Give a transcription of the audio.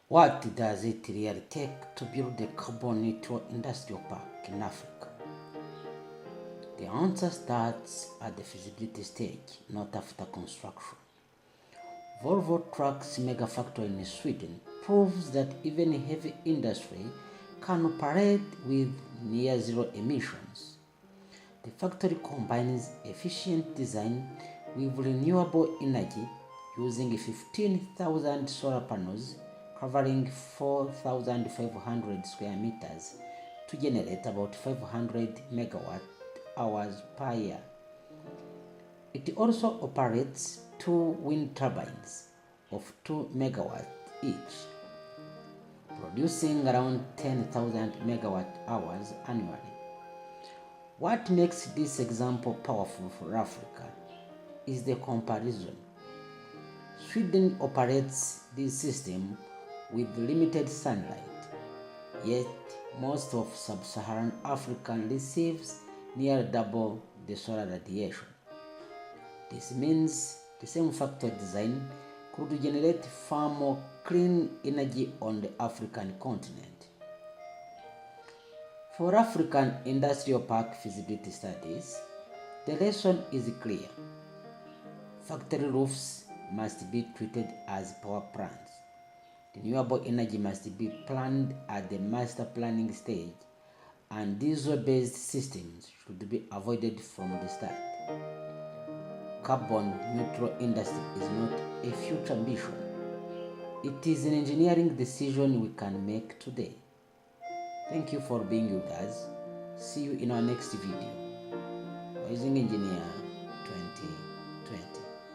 What does it really take to build a carbon neutral industrial park in Africa? The answer starts at the feasibility stage, not after construction. Volvo Trucks mega factory in Sweden proves that even heavy industry can operate with near zero emissions. The factory combines efficient design with renewable energy using 15,000 solar panels covering 4,500 square meters to generate about 500 megawatt-hours per year. It also operates two wind turbines of 2 megawatts each, producing around 10,000 megawatt-hours annually. What makes this example powerful for Africa is the comparison. Sweden operates this system with limited sunlight, yet most of Sub-Saharan Africa receives near double the solar radiation. This means the same factory design could generate far more clean energy on the African continent. For African industrial park feasibility studies, the lesson is clear. Factory roofs must be treated as power plants. Renewable energy must be planned at the master planning stage, and diesel-based systems should be avoided from the start. Carbon neutral industry is not a future mission. It is an engineering decision we can make today. Thank you for being with us. See you in our next video. Rising Engineer.